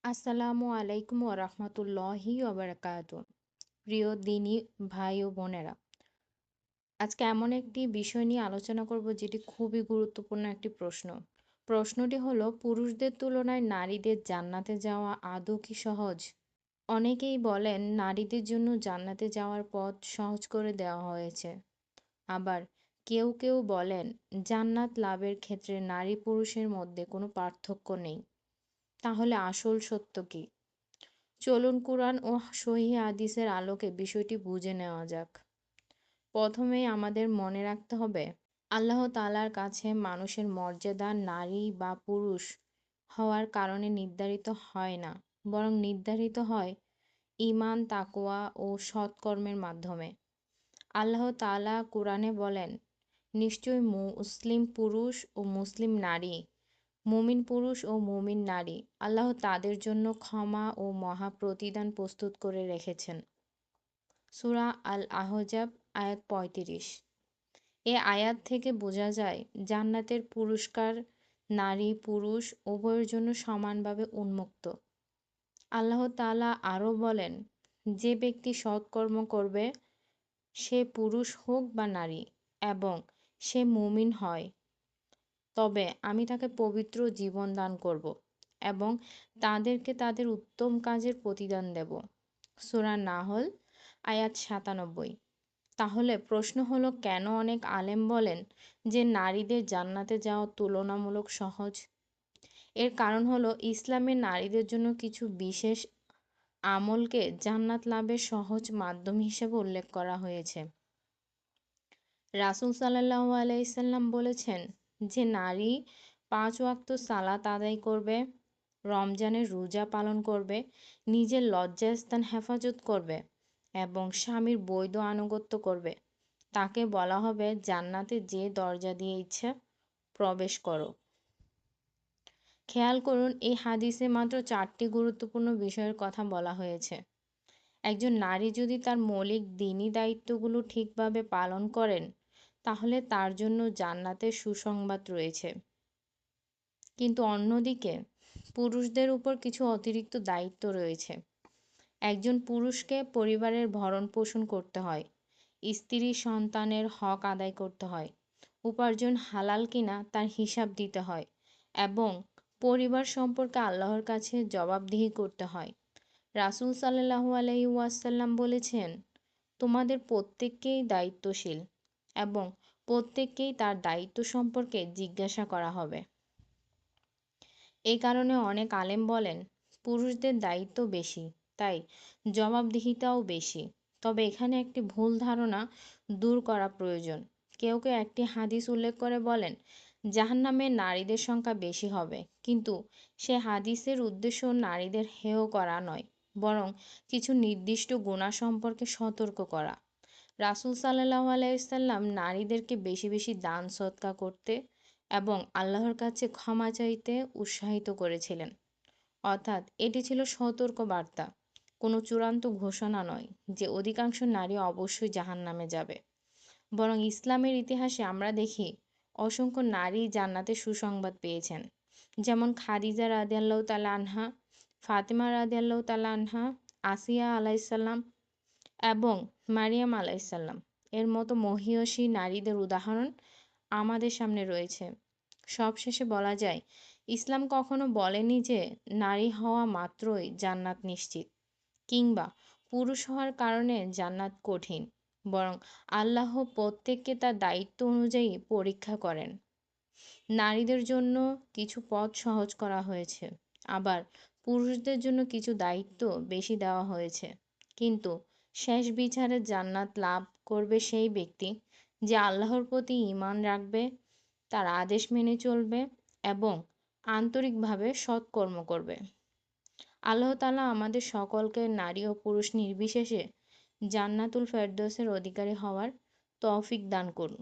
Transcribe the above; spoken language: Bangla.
আসসালামু আলাইকুম ওরহমতুল্লাহি ওবারাকাতু। প্রিয় দিনী ভাই ও বোনেরা, আজকে এমন একটি বিষয় নিয়ে আলোচনা করব যেটি খুবই গুরুত্বপূর্ণ একটি প্রশ্ন। প্রশ্নটি হলো, পুরুষদের তুলনায় নারীদের জান্নাতে যাওয়া আদৌ কি সহজ? অনেকেই বলেন নারীদের জন্য জান্নাতে যাওয়ার পথ সহজ করে দেওয়া হয়েছে। আবার কেউ কেউ বলেন জান্নাত লাভের ক্ষেত্রে নারী পুরুষের মধ্যে কোনো পার্থক্য নেই। তাহলে আসল সত্য কি? চলুন কুরআন ও সহিহ হাদিসের আলোকে বিষয়টি বুঝে নেওয়া যাক। প্রথমেই আমাদের মনে রাখতে হবে, আল্লাহ তাআলার কাছে মানুষের মর্যাদা নারী বা পুরুষ হওয়ার কারণে নির্ধারিত হয় না, বরং নির্ধারিত হয় ঈমান, তাকওয়া ও সৎকর্মের মাধ্যমে। আল্লাহ তাআলা কুরআনে বলেন, নিশ্চয়ই মুসলিম পুরুষ ও মুসলিম নারী, মুমিন পুরুষ ও মুমিন নারী, আল্লাহ তাদের জন্য ক্ষমা ও মহা প্রতিদান প্রস্তুত করে রেখেছেন। সূরা আল আহজাব আয়াত ৩৫। এ আয়াত থেকে বোঝা যায় জান্নাতের পুরস্কার নারী পুরুষ উভয়ের জন্য সমানভাবে উন্মুক্ত। আল্লাহ তাআলা আরও বলেন, যে ব্যক্তি সৎকর্ম করবে, সে পুরুষ হোক বা নারী, এবং সে মুমিন হয়, তবে আমি তাকে পবিত্র জীবন দান করব এবং তাদেরকে তাদের উত্তম কাজের প্রতিদান দেব। সূরা নাহল আয়াত ৯৭। তাহলে প্রশ্ন হলো, কেন অনেক আলেম বলেন যে নারীদের জান্নাতে যাওয়া তুলনামূলক সহজ? এর কারণ হলো, ইসলামে নারীদের জন্য কিছু বিশেষ আমলকে জান্নাত লাভের সহজ মাধ্যম হিসেবে উল্লেখ করা হয়েছে। রাসূল সাল্লাল্লাহু আলাইহি সাল্লাম বলেছেন, যে নারী ৫ ওয়াক্ত সালাত আদায় করবে, রমজানের রোজা পালন করবে, নিজের লজ্জাস্থান হেফাজত করবে এবং স্বামীর বৈধ আনুগত্য করবে, তাকে বলা হবে জান্নাতে যে দরজা দিয়ে ইচ্ছা প্রবেশ করো। খেয়াল করুন, এই হাদিসে মাত্র ৪টি গুরুত্বপূর্ণ বিষয়ের কথা বলা হয়েছে। একজন নারী যদি তার মৌলিক দ্বীনি দায়িত্বগুলো ঠিকভাবে পালন করেন, তাহলে তার জন্য জান্নাতের সুসংবাদ রয়েছে। কিন্তু অন্যদিকে পুরুষদের উপর কিছু অতিরিক্ত দায়িত্ব রয়েছে। একজন পুরুষকে পরিবারের ভরণ-পোষণ করতে হয়, স্ত্রী সন্তানের হক আদায় করতে হয়, উপার্জন হালাল কিনা তার হিসাব দিতে হয় এবং পরিবার সম্পর্কে আল্লাহর কাছে জবাবদিহি করতে হয়। রাসূল সাল্লাল্লাহু আলাইহি ওয়াসাল্লাম বলেছেন, তোমাদের প্রত্যেককেই দায়িত্বশীল এবং প্রত্যেককেই তার দায়িত্ব সম্পর্কে জিজ্ঞাসা করা হবে। এই কারণে অনেক আলেম বলেন, পুরুষদের দায়িত্ব বেশি, তাই জবাবদিহিতাও বেশি। তবে এখানে একটি ভুল ধারণা দূর করা প্রয়োজন। কেউ কেউ একটি হাদিস উল্লেখ করে বলেন, জাহান্নামে নারীদের সংখ্যা বেশি হবে, কিন্তু সে হাদিসের উদ্দেশ্য নারীদের হেয় করা নয়, বরং কিছু নির্দিষ্ট গুনাহ সম্পর্কে সতর্ক করা। রাসূল সাল্লাল্লাহু আলাইহি সাল্লাম নারীদেরকে বেশি বেশি দান সদকা করতে এবং আল্লাহর কাছে ক্ষমা চাইতে উৎসাহিত করেছিলেন। অর্থাৎ এটি ছিল সতর্ক বার্তা, কোনো চূড়ান্ত ঘোষণা নয় যে অধিকাংশ নারী অবশ্যই জাহান্নামে যাবে। বরং ইসলামের ইতিহাসে আমরা দেখি অসংখ্য নারী জান্নাতের সুসংবাদ পেয়েছেন। যেমন খাদিজা রাদিয়াল্লাহু তাআলা আনহা, ফাতেমা রাদিয়াল্লাহু তাআলা আনহা, আসিয়া আলাইসাল্লাম এবং মারিয়াম আলাইসাল্লাম এর মতো মহিয়সী নারীদের উদাহরণ আমাদের সামনে রয়েছে। সবশেষে বলা যায়, ইসলাম কখনো বলেনি যে নারী হওয়া মাত্রই জান্নাত নিশ্চিত, কিংবা পুরুষ হওয়ার কারণে জান্নাত কঠিন। বরং আল্লাহ প্রত্যেককে তার দায়িত্ব অনুযায়ী পরীক্ষা করেন। নারীদের জন্য কিছু পথ সহজ করা হয়েছে, আবার পুরুষদের জন্য কিছু দায়িত্ব বেশি দেওয়া হয়েছে। কিন্তু শেষ বিচারে জান্নাত লাভ করবে সেই ব্যক্তি যে আল্লাহর প্রতি ঈমান রাখবে, তার আদেশ মেনে চলবে এবং আন্তরিকভাবে সৎকর্ম করবে। আল্লাহ তাআলা আমাদের সকলকে নারী ও পুরুষ নির্বিশেষে জান্নাতুল ফেরদৌসের অধিকারী হওয়ার তৌফিক দান করুন।